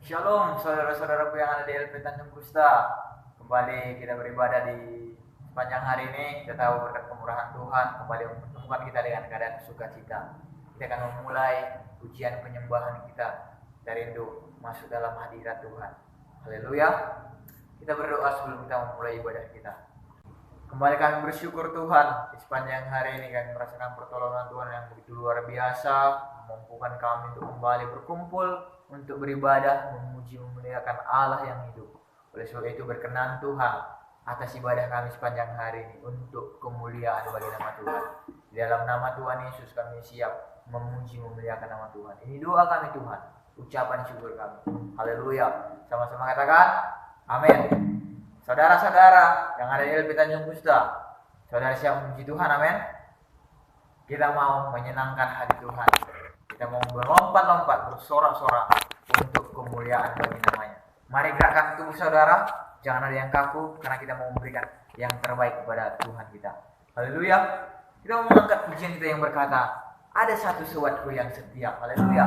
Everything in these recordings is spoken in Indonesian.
Shalom saudara-saudaraku yang ada di LP Tanjung Kusta. Kembali kita beribadah di sepanjang hari ini. Kita tahu berkat kemurahan Tuhan kembali mempertemukan kita dengan keadaan sukacita. Kita akan memulai ujian penyembahan kita. Kita rindu masuk dalam hadirat Tuhan. Haleluya. Kita berdoa sebelum kita memulai ibadah kita. Kembali kami bersyukur Tuhan, di sepanjang hari ini kami merasakan pertolongan Tuhan yang begitu luar biasa, memampukan kami untuk kembali berkumpul, untuk beribadah, memuji memuliakan Allah yang hidup. Oleh sebab itu berkenan Tuhan atas ibadah kami sepanjang hari ini untuk kemuliaan bagi nama Tuhan. Di dalam nama Tuhan Yesus kami siap memuji memuliakan nama Tuhan. Ini doa kami Tuhan, ucapan syukur kami. Haleluya. Sama-sama katakan amin. Saudara-saudara yang ada di LP Tanjung Kusta, saudara siap memuji Tuhan, amin. Kita mau menyenangkan hati Tuhan. Kita mau berlompat-lompat, bersorak-sorak untuk kemuliaan bagi namanya. Mari gerakkan tubuh saudara, jangan ada yang kaku, karena kita mau memberikan yang terbaik kepada Tuhan kita. Haleluya. Kita mau mengangkat pujian kita yang berkata, ada satu sobatku yang setia. Haleluya.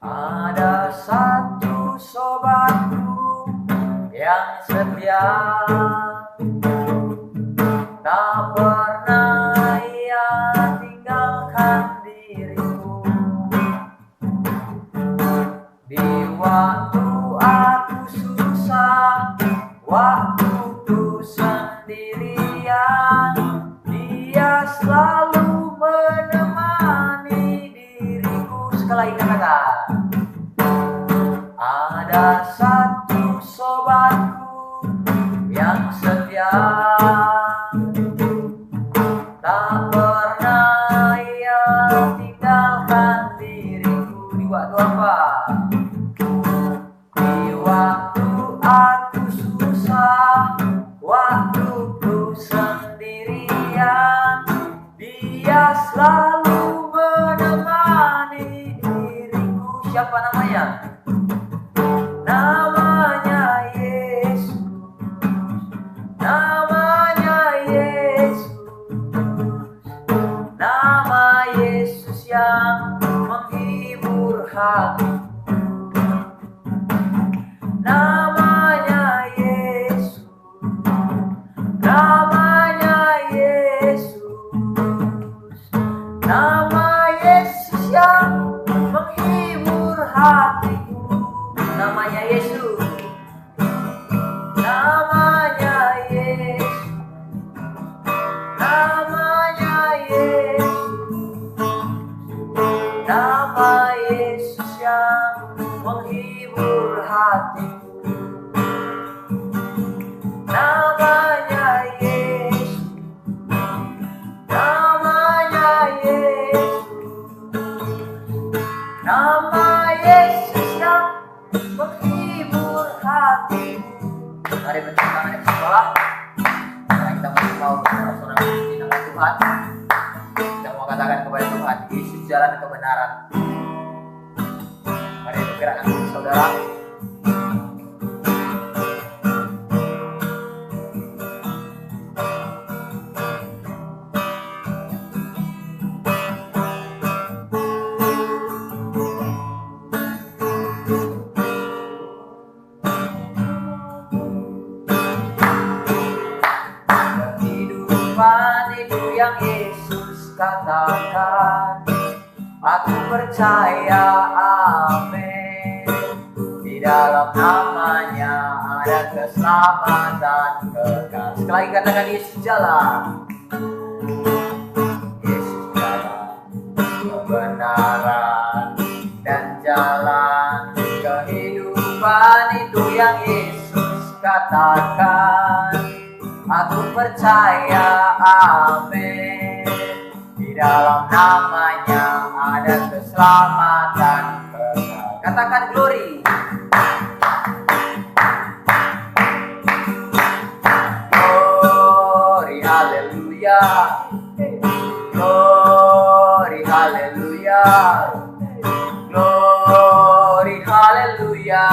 Ada satu sobatku yang setia, tak pernah ia tinggalkan diriku. Di waktu aku susah, waktu ku sendirian, dia selalu menemani diriku. Sekali lagi katakan, ada satu sobatku yang setia, tak pernah ia tinggalkan diriku. Di waktu apa? Di waktu aku susah, waktu ku sendirian, dia selalu menemani diriku. Siapa namanya? Namanya Yesus, namanya Yesus, nama Yesus yang menghibur hati. Namanya Yesus, namanya Yesus, nama Yesus yang menghibur hatiku. Namanya Yesus, namanya Yesus, namanya Yesus, nama Yesus yang menghibur hatiku. Namanya Yesus, namanya Yesus, nama Yesus yang menghibur hatiku. Mari bertepuk tangan di sekolah. Karena kita mau bersorak-sorak di nama Tuhan. Kita mau katakan kepada Tuhan, Yesus jalan kebenaran. Mari bergerakkan tubuh saudara. Itu yang Yesus katakan, aku percaya, amin. Di dalam namanya ada keselamatan kekal. Sekali lagi katakan, Yesus jalan, Yesus jalan kebenaran dan jalan kehidupan. Itu yang Yesus katakan, aku percaya, amin. Di dalam namanya ada keselamatan kekal. Katakan glory. Glory, haleluya. Glory, haleluya. Glory, haleluya.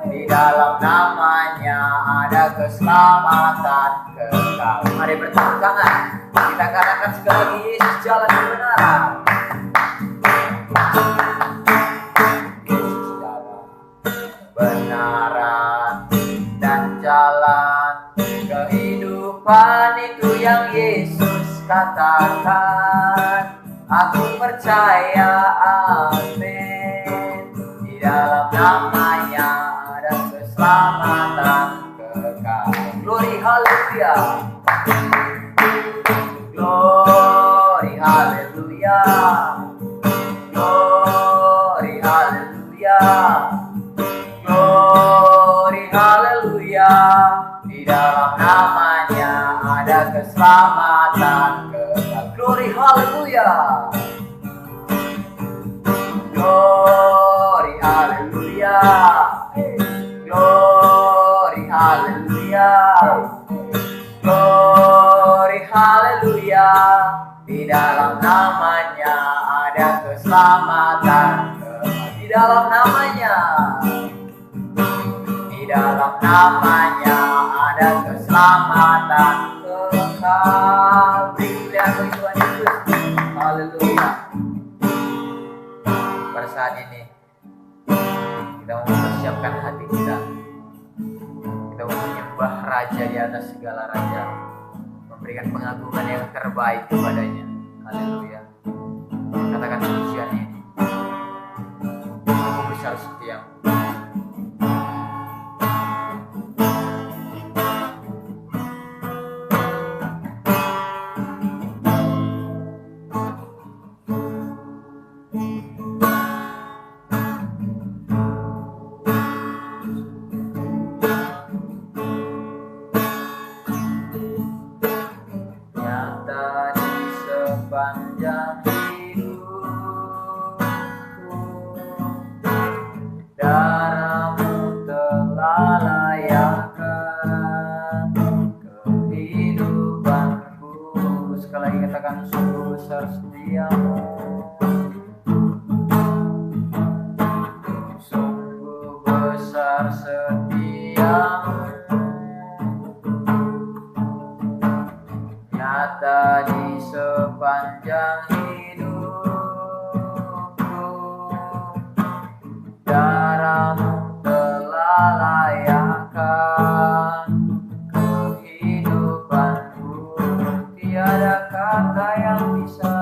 Di dalam namanya ada keselamatan kekal. Mari bertepuk tangan. Kita katakan sekali lagi, Yesus jalan kebenaran. katakan, aku percaya, amin. Di dalam namanya ada keselamatan kekal. Glory haleluya. Glory haleluya. Glory haleluya. Glory haleluya. Di dalam namanya ada keselamatan kekal. Glory haleluya. Glory haleluya. Glory haleluya. Glory haleluya. Di dalam namanya ada keselamatan kekal. Di dalam namanya. Di dalam namanya ada keselamatan kekal. Berilah bagi Tuhan Yesus. Haleluya. Pada saat ini kita mau mempersiapkan hati kita. Kita mau menyembah Raja di atas segala raja, memberikan pengagungan yang terbaik kepadanya. Haleluya. Katakan pujian ini. Aku besar setiamu. Sepanjang hidupku, darahmu telah layakkan kehidupanku. Sekali lagi katakan, sungguh besar setiamu. Sungguh besar setiamu. Nyata di sepanjang hidupku, darahmu telah layakkan kehidupanku. Tiada kata yang bisa,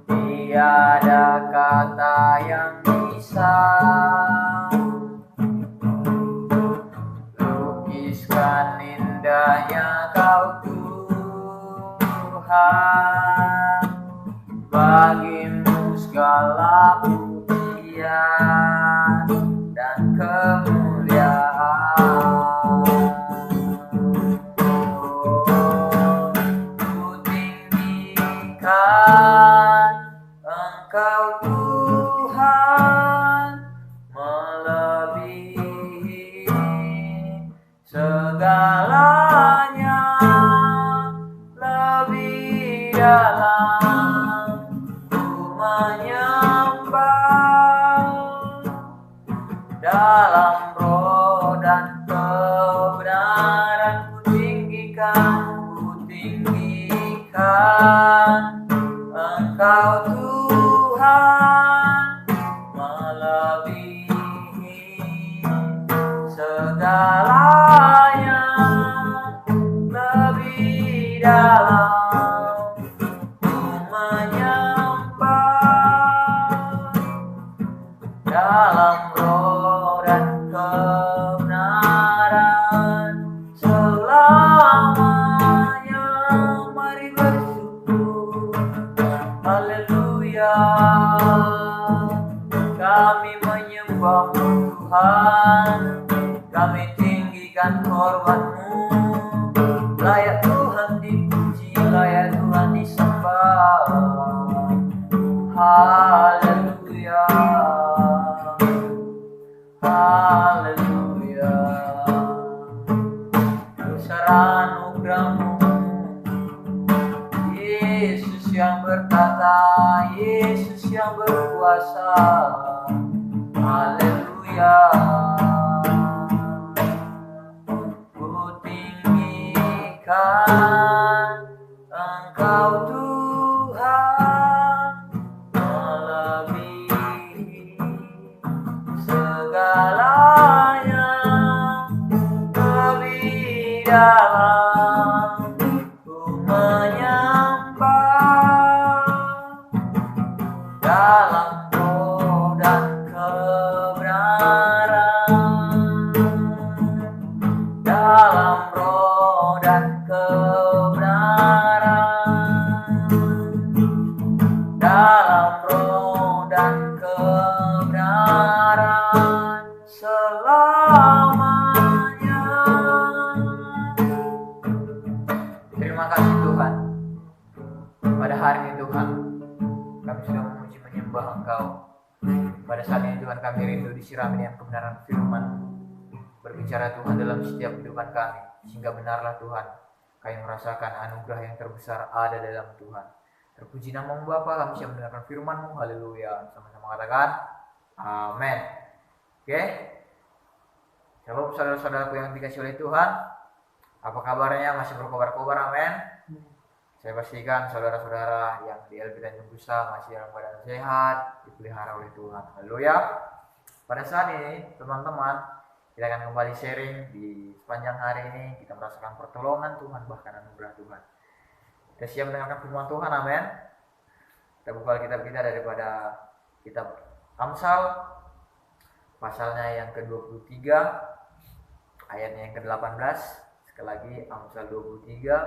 tiada kata yang bisa lukiskan indahnya Kau Tuhan. Bagimu segala pujian dan kemuliaan. Ku tinggikan Engkau Tuhan, melebihi segalanya, lebih dalam ku menyembah, dalam roh dan kebenaran ku tinggikan Engkau Tuhan, melebihi segalanya, lebih dalam ku menyembah, dalam roh dan kebenaran selamanya. Mari bersyukur, haleluya. Kami menyembah-Mu Tuhan, kami tinggikan hormat-Mu. Layak Tuhan dipuji, layak Tuhan disembah. Haleluya, haleluya. Besar anugerah-Mu, Yesus yang berkata, Yesus yang berkuasa. Haleluya. Ku tinggikan Engkau Tuhan, melebihi segalanya, lebih dalam Terima kasih Tuhan. Pada hari ini Tuhan, kami sudah memuji menyembah Engkau. Pada saat ini Tuhan, kami rindu disirami dengan kebenaran firman. Berbicara Tuhan dalam setiap kehidupan kami, sehingga benarlah Tuhan, kami merasakan anugerah yang terbesar ada dalam Tuhan. Terpuji nama Bapa, kami siap mendengarkan firman-Mu. Haleluya. Sama-sama katakan amin. Oke. Shalom saudara-saudaraku yang dikasihi oleh Tuhan. Apa kabarnya? Masih berkobar-kobar, amin. Saya pastikan saudara-saudara yang di LP Tanjung Kusta masih dalam keadaan sehat, dipelihara oleh Tuhan. Haleluya. Pada saat ini, teman-teman, kita akan kembali sharing di sepanjang hari ini. Kita merasakan pertolongan Tuhan, bahkan anugerah Tuhan. Kita siap mendengarkan firman Tuhan, amin. Kita buka kitab kita daripada kitab Amsal, pasalnya yang ke-23, ayatnya yang ke-18. Sekali lagi, Amsal 23,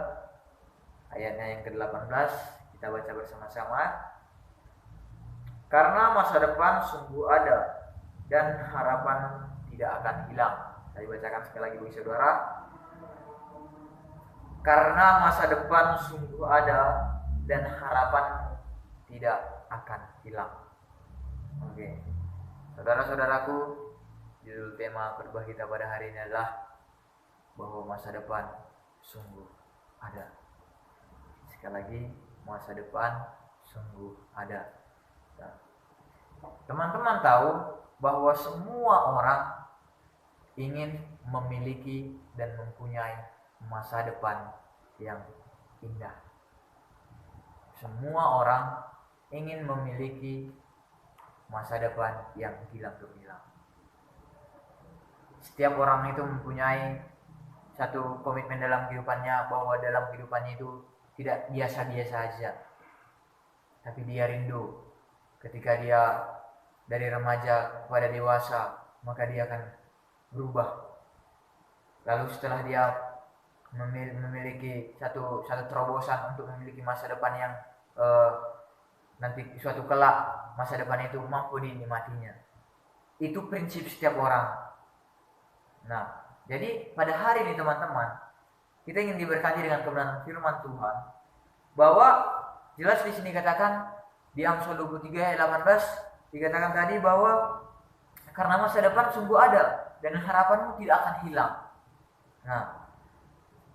ayatnya yang ke-18. Kita baca bersama-sama. Karena masa depan sungguh ada, dan harapan tidak akan hilang. Saya bacakan sekali lagi bagi saudara. Karena masa depan sungguh ada, dan harapan tidak akan hilang. Oke. Saudara-saudaraku, judul tema khotbah kita pada hari ini adalah bahwa masa depan sungguh ada. Sekali lagi, masa depan sungguh ada. Nah, teman-teman tahu bahwa semua orang ingin memiliki dan mempunyai masa depan yang indah. Semua orang ingin memiliki masa depan yang gilang gemilang. Setiap orang itu mempunyai satu komitmen dalam kehidupannya, bahwa dalam kehidupannya itu tidak biasa-biasa aja, tapi dia rindu ketika dia dari remaja kepada dewasa, maka dia akan berubah. Lalu setelah dia memiliki satu terobosan untuk memiliki masa depan yang nanti suatu kelak masa depan itu mampu dinikmatinya. Itu prinsip setiap orang. Nah, jadi pada hari ini teman-teman, kita ingin diberkati dengan kebenaran firman Tuhan, bahwa jelas di sini katakan di Amsal 23 ayat 18 dikatakan tadi bahwa karena masa depan sungguh ada dan harapanmu tidak akan hilang. Nah,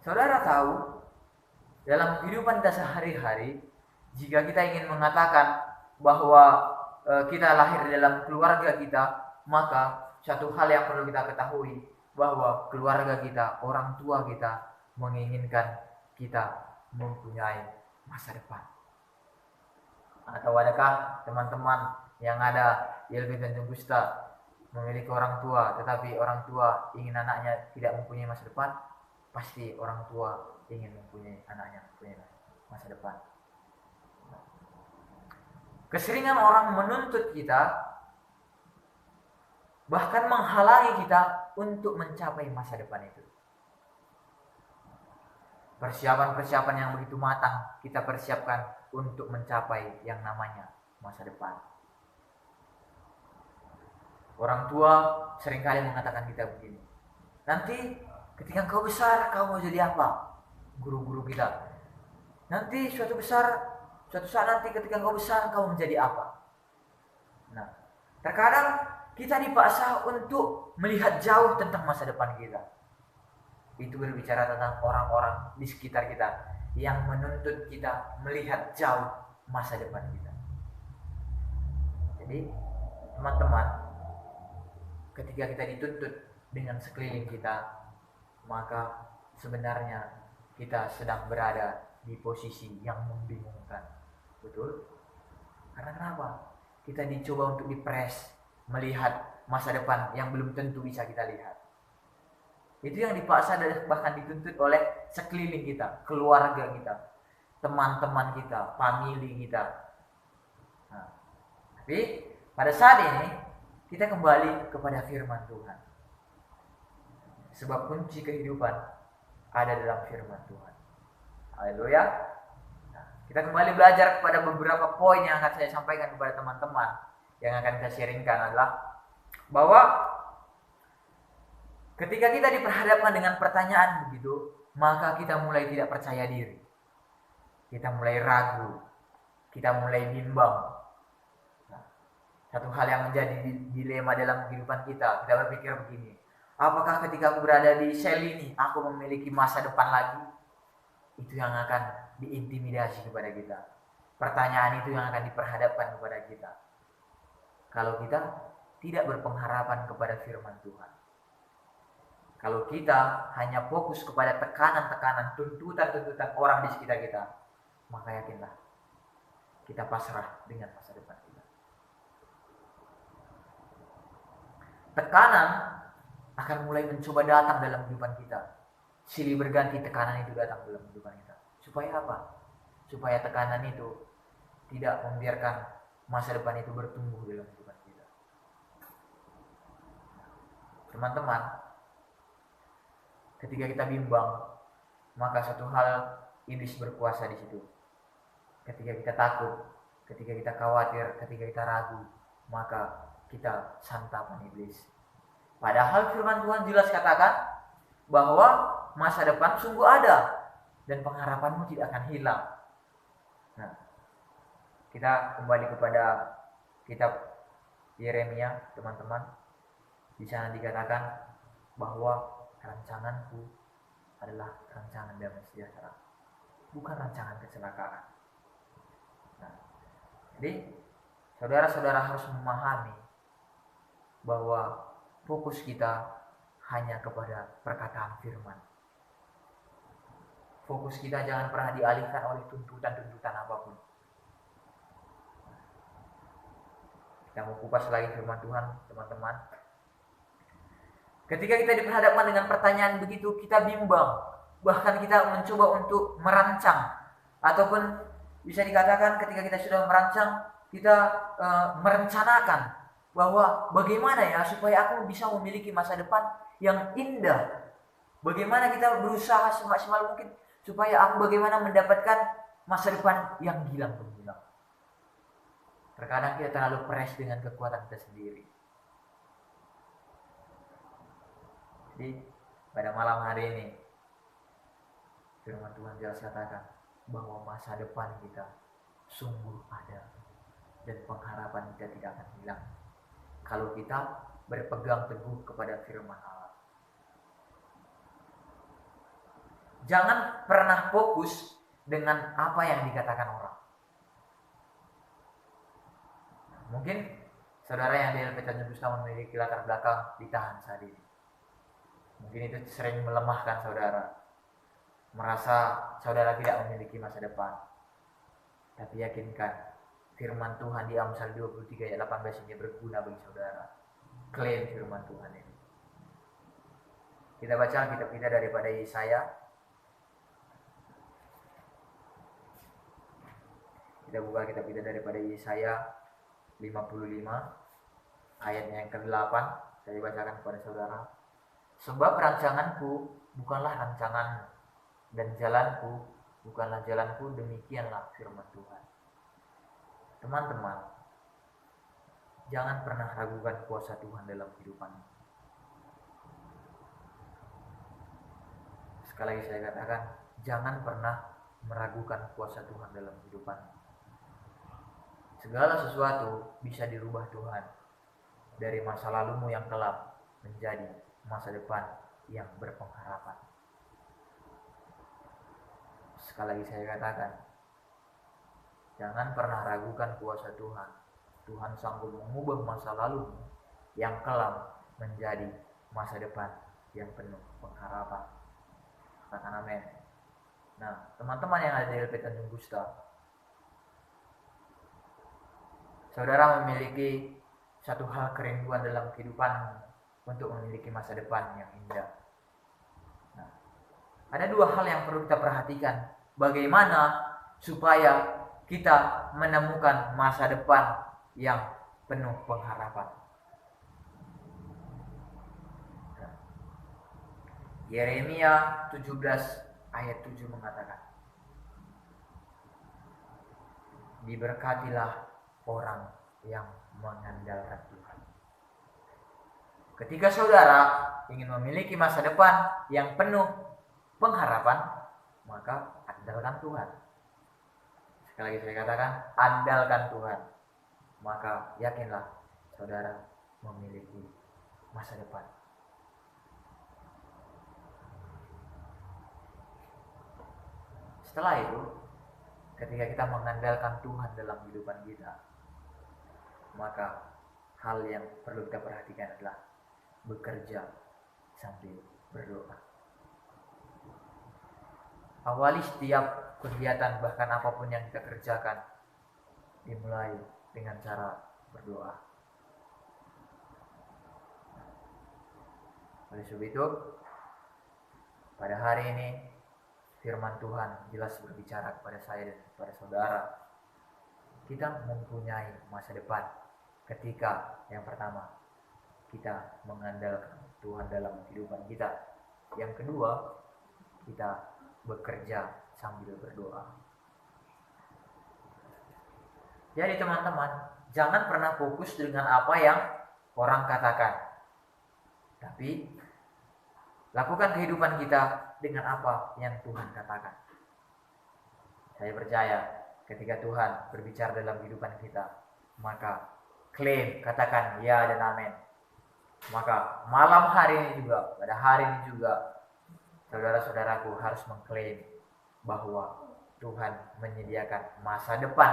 saudara tahu dalam kehidupan kita sehari-hari, jika kita ingin mengatakan bahwa kita lahir dalam keluarga kita, maka satu hal yang perlu kita ketahui bahwa keluarga kita, orang tua kita menginginkan kita mempunyai masa depan. Atau adakah teman-teman yang ada di LP Tanjung Kusta memiliki orang tua, tetapi orang tua ingin anaknya tidak mempunyai masa depan? Pasti orang tua ingin mempunyai anaknya mempunyai masa depan. Keseringan orang menuntut kita, bahkan menghalangi kita untuk mencapai masa depan itu. Persiapan-persiapan yang begitu matang kita persiapkan untuk mencapai yang namanya masa depan. Orang tua seringkali mengatakan kita begini, nanti ketika kau besar kau mau jadi apa? Guru-guru kita. Nanti suatu saat nanti ketika kau besar kau menjadi apa? Nah, terkadang kita dipaksa untuk melihat jauh tentang masa depan kita. Itu berbicara tentang orang-orang di sekitar kita yang menuntut kita melihat jauh masa depan kita. Jadi, teman-teman, ketika kita dituntut dengan sekeliling kita, maka sebenarnya kita sedang berada di posisi yang membingungkan. Betul? Karena kenapa? Kita dicoba untuk dipres melihat masa depan yang belum tentu bisa kita lihat. Itu yang dipaksa dan bahkan dituntut oleh sekeliling kita, keluarga kita, teman-teman kita, famili kita. Nah, tapi pada saat ini kita kembali kepada firman Tuhan. Sebab kunci kehidupan ada dalam firman Tuhan. Haleluya. Nah, kita kembali belajar kepada beberapa poin yang akan saya sampaikan kepada teman-teman, yang akan saya sharingkan adalah bahwa ketika kita diperhadapkan dengan pertanyaan begitu, maka kita mulai tidak percaya diri. kita mulai ragu, kita mulai bimbang. Nah, satu hal yang menjadi dilema dalam kehidupan kita berpikir begini, apakah ketika aku berada di sel ini, aku memiliki masa depan lagi? Itu yang akan diintimidasi kepada kita. Pertanyaan itu yang akan diperhadapkan kepada kita. Kalau kita tidak berpengharapan kepada firman Tuhan. Kalau kita hanya fokus kepada tekanan-tekanan, tuntutan-tuntutan orang di sekitar kita, maka yakinlah kita pasrah dengan masa depan kita. Tekanan akan mulai mencoba datang dalam kehidupan kita. Silih berganti tekanan itu datang dalam kehidupan kita. Supaya apa? Supaya tekanan itu tidak membiarkan masa depan itu bertumbuh dalam kehidupan kita. Teman-teman, ketika kita bimbang, maka satu hal iblis berkuasa di situ. Ketika kita takut, ketika kita khawatir, ketika kita ragu, maka kita santapan iblis. Padahal firman Tuhan jelas katakan bahwa masa depan sungguh ada dan pengharapanmu tidak akan hilang. Nah, kita kembali kepada kitab Yeremia, teman-teman. Di sana dikatakan bahwa rancanganku adalah rancangan damai sejahtera, bukan rancangan kecelakaan. Nah, jadi saudara-saudara harus memahami bahwa fokus kita hanya kepada perkataan firman. Fokus kita jangan pernah dialihkan oleh tuntutan-tuntutan apapun. Kita mau kupas lagi firman Tuhan, teman-teman. Ketika kita diperhadapkan dengan pertanyaan begitu, kita bimbang. Bahkan kita mencoba untuk merancang. Ataupun bisa dikatakan ketika kita sudah merancang, kita merencanakan bahwa bagaimana ya supaya aku bisa memiliki masa depan yang indah. Bagaimana kita berusaha semaksimal mungkin supaya aku bagaimana mendapatkan masa depan yang gilang gemilang. Terkadang kita terlalu peres dengan kekuatan kita sendiri. Jadi pada malam hari ini firman Tuhan jelas katakan bahwa masa depan kita sungguh ada dan pengharapan kita tidak akan hilang kalau kita berpegang teguh kepada firman Allah. Jangan pernah fokus dengan apa yang dikatakan orang. Mungkin saudara yang di LP Tanjung Gusta memiliki latar belakang ditahan saat ini. Mungkin itu sering melemahkan saudara. Merasa saudara tidak memiliki masa depan. Tapi yakinkan, firman Tuhan di Amsal 23 ayat 18 ini berguna bagi saudara. Klaim firman Tuhan ini. Kita baca kitab kita daripada Yesaya. Kita buka kitab kita daripada Yesaya 55 ayatnya yang ke-8. Saya bacakan kepada saudara. Sebab rancanganku bukanlah rancanganmu, dan jalanku bukanlah jalanku, demikianlah firman Tuhan. Teman-teman, jangan pernah ragukan kuasa Tuhan dalam kehidupanmu. Sekali lagi saya katakan, jangan pernah meragukan kuasa Tuhan dalam kehidupanmu. Segala sesuatu bisa dirubah Tuhan. Dari masa lalumu yang kelam menjadi masa depan yang berpengharapan. Sekali lagi saya katakan, jangan pernah ragukan kuasa Tuhan. Tuhan sanggup mengubah masa lalumu yang kelam menjadi masa depan yang penuh pengharapan. Katakan amin. Nah, teman-teman yang ada di LP Tanjung Gusta, saudara memiliki satu hal kerinduan dalam kehidupan untuk memiliki masa depan yang indah. Nah, ada dua hal yang perlu kita perhatikan. Bagaimana supaya kita menemukan masa depan yang penuh pengharapan. Nah, Yeremia 17 ayat 7 mengatakan, diberkatilah orang yang mengandalkan Tuhan. Ketika saudara ingin memiliki masa depan yang penuh pengharapan, maka andalkan Tuhan. Sekali lagi saya katakan, andalkan Tuhan. Maka yakinlah saudara memiliki masa depan. Setelah itu, ketika kita mengandalkan Tuhan dalam kehidupan kita, maka hal yang perlu kita perhatikan adalah bekerja sambil berdoa. Awali setiap kegiatan, bahkan apapun yang kita kerjakan, dimulai dengan cara berdoa. Oleh sebab itu, pada hari ini firman Tuhan jelas berbicara kepada saya dan kepada saudara. Kita mempunyai masa depan ketika yang pertama kita mengandalkan Tuhan dalam kehidupan kita. Yang kedua, kita bekerja sambil berdoa. Jadi teman-teman, jangan pernah fokus dengan apa yang orang katakan, tapi lakukan kehidupan kita dengan apa yang Tuhan katakan. Saya percaya ketika Tuhan berbicara dalam kehidupan kita, maka klaim, katakan ya dan amin. Maka malam hari ini juga, pada hari ini juga, saudara-saudaraku harus mengklaim bahwa Tuhan menyediakan masa depan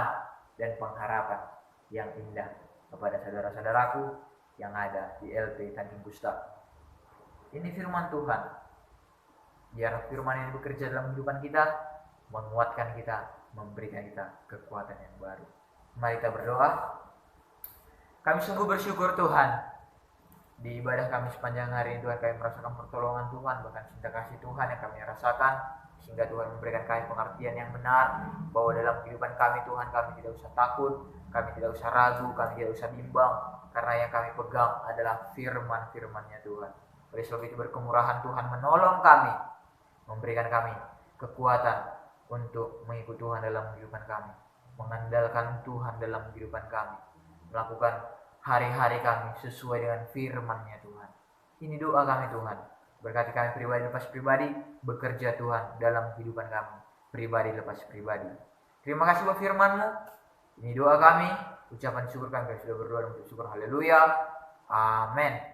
dan pengharapan yang indah kepada saudara-saudaraku yang ada di LP Tanjung Gusta. Ini firman Tuhan. Biar firman ini bekerja dalam kehidupan kita, menguatkan kita, memberikan kita kekuatan yang baru. Mari kita berdoa. Kami sungguh bersyukur Tuhan. Di ibadah kami sepanjang hari ini Tuhan, kami merasakan pertolongan Tuhan, bahkan cinta kasih Tuhan yang kami rasakan, sehingga Tuhan memberikan kami pengertian yang benar bahwa dalam kehidupan kami Tuhan, kami tidak usah takut, kami tidak usah ragu, kami tidak usah bimbang, karena yang kami pegang adalah firman-firman-Nya Tuhan. Oleh sebab itu berkemurahan Tuhan menolong kami, memberikan kami kekuatan untuk mengikuti Tuhan dalam kehidupan kami, mengandalkan Tuhan dalam kehidupan kami, melakukan hari-hari kami sesuai dengan firman-Nya Tuhan. Ini doa kami Tuhan. Berkati kami pribadi lepas pribadi, bekerja Tuhan dalam kehidupan kami, pribadi lepas pribadi. Terima kasih buat firman-Mu. Ini doa kami, ucapan syukur kami sudah berdoa dan bersyukur. Haleluya. Amin.